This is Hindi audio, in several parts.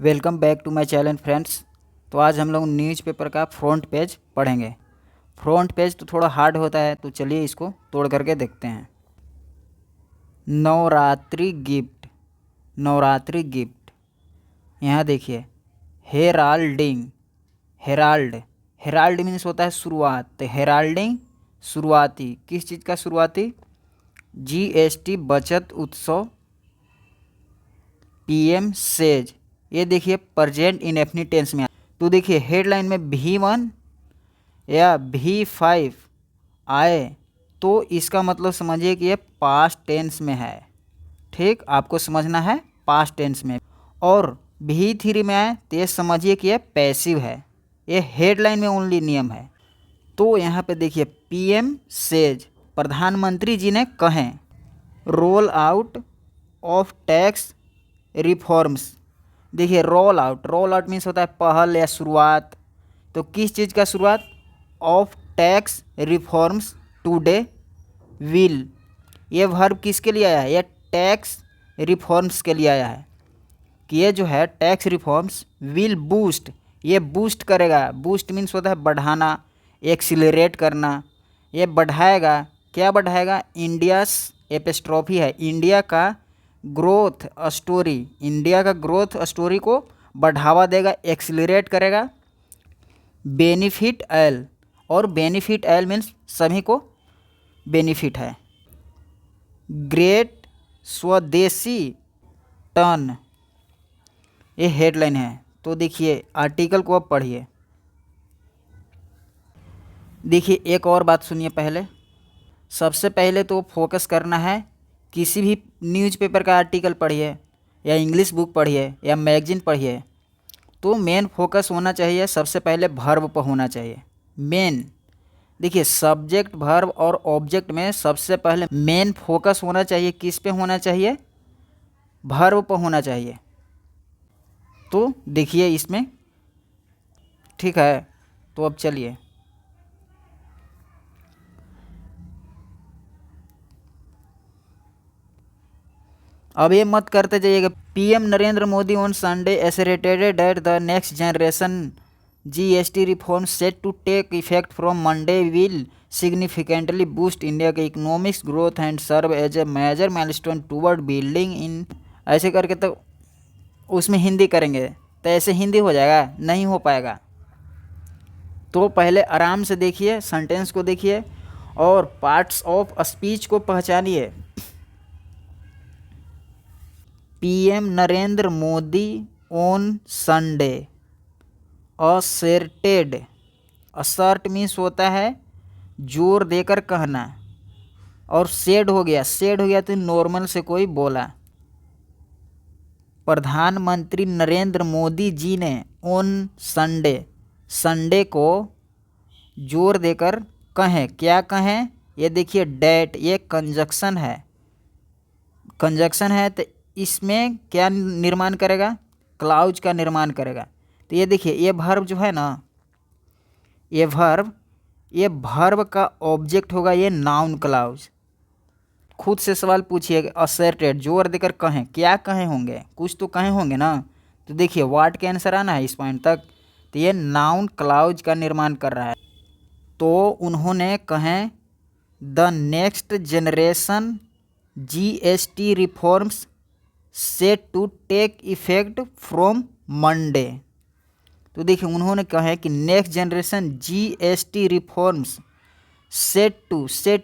Welcome back to my channel friends. तो आज हम लोग न्यूज़पेपर का फ्रंट पेज पढ़ेंगे। फ्रंट पेज तो थोड़ा हार्ड होता है, तो चलिए इसको तोड़ करके देखते हैं। Navratri gift, Navratri gift. यहाँ देखिए, हेराल्डिंग, हेराल्ड, हेराल्ड मीन्स होता है शुरुआत। तो हेराल्डिंग शुरुआती, किस चीज़ का शुरुआती? जीएसटी बचत उत्सव, पीएम सेज। ये देखिए प्रेजेंट इनडेफिनिट टेंस में। तो देखिए हेडलाइन में V1 या V5 आए तो इसका मतलब समझिए कि ये पास्ट टेंस में है। ठीक, आपको समझना है पास्ट टेंस में। और V3 में आए तो ये समझिए कि ये पैसिव है। ये हेडलाइन में ओनली नियम है। तो यहाँ पे देखिए पीएम सेज, प्रधानमंत्री जी ने कहें roll out of tax reforms. देखिए रोल आउट मीन्स होता है पहल या शुरुआत। तो किस चीज़ का शुरुआत? Of tax reforms today will. ये वर्ब किसके लिए आया है? ये टैक्स रिफॉर्म्स के लिए आया है कि ये जो है टैक्स रिफॉर्म्स विल बूस्ट, ये बूस्ट करेगा। बूस्ट मीन्स होता है बढ़ाना, एक्सिलरेट करना। ये बढ़ाएगा, क्या बढ़ाएगा? इंडियास एपिस्ट्रॉफी है, इंडिया का ग्रोथ स्टोरी, इंडिया का ग्रोथ स्टोरी को बढ़ावा देगा, एक्सिलरेट करेगा। बेनिफिट एल, और बेनिफिट एल मीन्स सभी को बेनिफिट है। ग्रेट स्वदेशी टर्न, ये हेडलाइन है। तो देखिए आर्टिकल को अब पढ़िए। देखिए एक और बात सुनिए पहले। सबसे पहले तो फोकस करना है, किसी भी न्यूज़पेपर का आर्टिकल पढ़िए या इंग्लिश बुक पढ़िए या मैगजीन पढ़िए, तो मेन फोकस होना चाहिए सबसे पहले वर्ब पर होना चाहिए। मेन देखिए सब्जेक्ट वर्ब और ऑब्जेक्ट में सबसे पहले मेन फोकस होना चाहिए, किस पे होना चाहिए? वर्ब पर होना चाहिए। तो देखिए इसमें, ठीक है। तो अब चलिए, अब ये मत करते जाइएगा। PM Narendra Modi on Sunday asserted that the next generation GST reform set to take effect from Monday will significantly boost India के economics growth and serve as a major milestone toward building in. ऐसे करके तो उसमें हिंदी करेंगे तो ऐसे हिंदी हो जाएगा? नहीं हो पाएगा। तो पहले आराम से देखिए, सेंटेंस को देखिए और पार्ट्स ऑफ स्पीच को पहचानिए। PM Narendra Modi on Sunday asserted, assert means होता है जोर देकर कहना, और सेड हो गया, सेड हो गया तो नॉर्मल से कोई बोला। प्रधानमंत्री नरेंद्र मोदी जी ने ऑन संडे, संडे को जोर देकर कहें, क्या कहें? ये देखिए डेट, ये कंजक्शन है, कंजक्शन है। तो इसमें क्या निर्माण करेगा? क्लाउज का निर्माण करेगा। तो ये देखिए ये वर्ब जो है ना, ये वर्ब का ऑब्जेक्ट होगा ये नाउन क्लाउज। खुद से सवाल पूछिए, असर्टेड जोर देकर कहें, क्या कहे होंगे? कुछ तो कहे होंगे ना। तो देखिए व्हाट के आंसर आना है इस पॉइंट तक। तो ये नाउन क्लाउज का निर्माण कर रहा है। तो उन्होंने कहें the next generation GST reforms set to take effect from Monday. तो देखिए उन्होंने कहा है कि next generation GST reforms set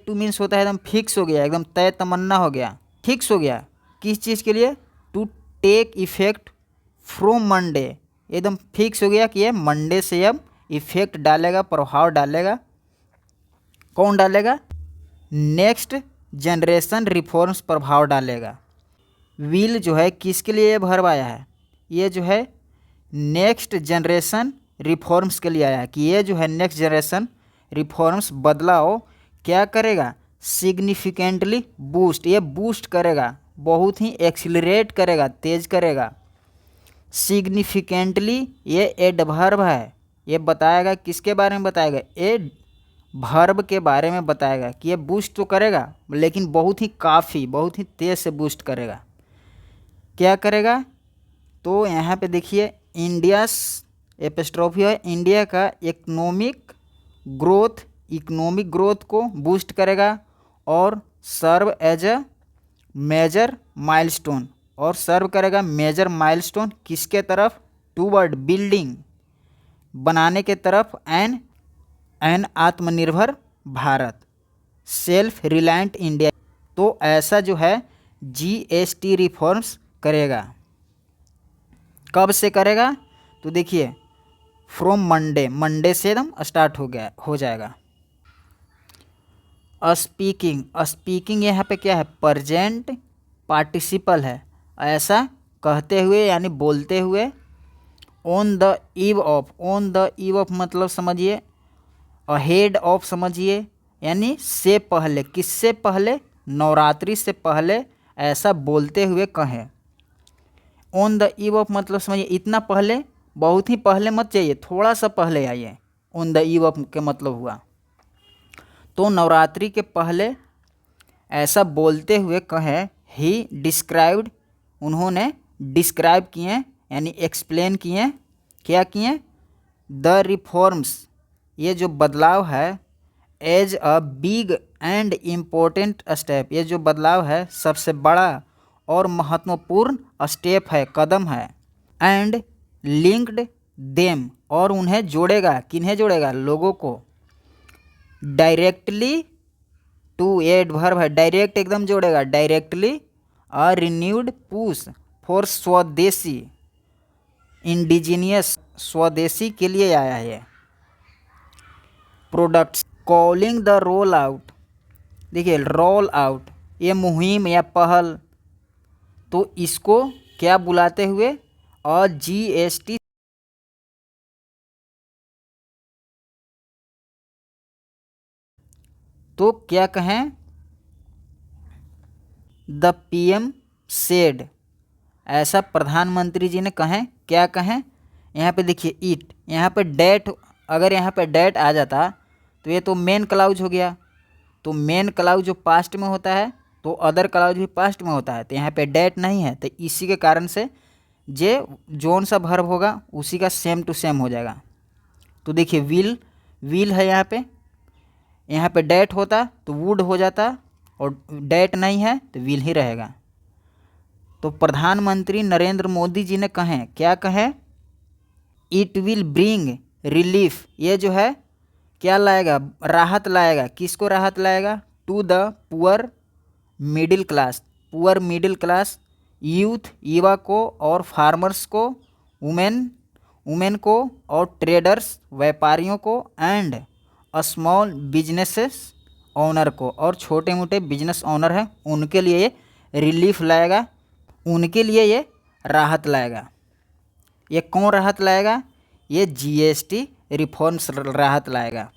to means होता है एकदम फिक्स हो गया, एकदम तय तमन्ना हो गया, फिक्स हो गया। किस चीज़ के लिए? To take effect from Monday, एकदम फिक्स हो गया कि ये मंडे से अब इफेक्ट डालेगा, प्रभाव डालेगा। कौन डालेगा? नेक्स्ट जनरेशन रिफॉर्म्स प्रभाव डालेगा। विल जो है किसके लिए वर्ब आया है? ये जो है नेक्स्ट जनरेशन रिफॉर्म्स के लिए आया है कि ये जो है नेक्स्ट जनरेशन रिफॉर्म्स, बदलाव क्या करेगा? सिग्निफिकेंटली बूस्ट, ये बूस्ट करेगा, बहुत ही एक्सिलरेट करेगा, तेज करेगा। सिग्निफिकेंटली ये एडवर्ब है, ये बताएगा किसके बारे में? बताएगा ए वर्ब के बारे में बताएगा कि ये बूस्ट तो करेगा लेकिन बहुत ही काफ़ी, बहुत ही तेज़ से बूस्ट करेगा। क्या करेगा? तो यहाँ पे देखिए इंडियास एपिस्ट्रोफी है, इंडिया का इकोनॉमिक ग्रोथ को बूस्ट करेगा और serve as a major milestone, और सर्व करेगा मेजर माइलस्टोन किसके तरफ, टूवर्ड बिल्डिंग, बनाने के तरफ, एन आत्मनिर्भर भारत, सेल्फ रिलायंट इंडिया। तो ऐसा जो है जीएसटी रिफॉर्म्स करेगा। कब से करेगा, तो देखिए फ्रॉम मंडे से एकदम स्टार्ट हो जाएगा। स्पीकिंग यहाँ पे क्या है, प्रेजेंट पार्टिसिपल है, ऐसा कहते हुए यानी बोलते हुए। ऑन द ईव ऑफ मतलब समझिए, अहेड ऑफ समझिए, यानी से पहले, किससे पहले, नवरात्रि से पहले ऐसा बोलते हुए कहें। ऑन द ईव ऑफ मतलब समझिए इतना पहले, बहुत ही पहले मत जाइए, थोड़ा सा पहले आइए। ऑन द ईव ऑफ के मतलब हुआ तो नवरात्रि के पहले ऐसा बोलते हुए कहें। ही डिस्क्राइब्ड, उन्होंने डिस्क्राइब किए यानी एक्सप्लेन किए, क्या किए, द रिफॉर्म्स, ये जो बदलाव है, as a big and important step, ये जो बदलाव है सबसे बड़ा और महत्वपूर्ण स्टेप है, कदम है। एंड लिंक्ड देम, और उन्हें जोड़ेगा, किन्हें जोड़ेगा, लोगों को। डायरेक्टली टू, ये एडवर्ब है, डायरेक्ट एकदम जोड़ेगा, directly a renewed push for स्वदेशी, इंडिजीनियस, स्वदेशी के लिए आया है products. Calling the roll out, देखिए रोल आउट ये मुहिम या पहल, तो इसको क्या बुलाते हुए, और जीएसटी, तो क्या कहें, द पीएम सेड, ऐसा प्रधानमंत्री जी ने कहें, क्या कहें। यहाँ पे देखिए इट, यहाँ पे डेट, अगर यहाँ पे डेट आ जाता तो ये तो मेन क्लाउज हो गया, तो मेन क्लाउज जो पास्ट में होता है तो अदर क्लाउज भी पास्ट में होता है, तो यहाँ पे डेट नहीं है, तो इसी के कारण से जे जोन सा वर्ब होगा उसी का सेम टू सेम हो जाएगा। तो देखिए विल है, यहाँ पे डेट होता तो वुड हो जाता, और डेट नहीं है तो विल ही रहेगा। तो प्रधानमंत्री नरेंद्र मोदी जी ने कहें, क्या कहें, इट विल ब्रिंग रिलीफ, ये जो है क्या लाएगा, राहत लाएगा, किसको राहत लाएगा, to the poor middle class, youth, युवा को, और फार्मर्स को, वुमेन को, और ट्रेडर्स, व्यापारियों को, एंड स्मॉल बिजनेसेस ओनर को, और छोटे मोटे बिजनेस ओनर हैं उनके लिए ये रिलीफ लाएगा, उनके लिए ये राहत लाएगा। ये कौन राहत लाएगा, ये जीएसटी रिफॉर्म्स राहत लाएगा।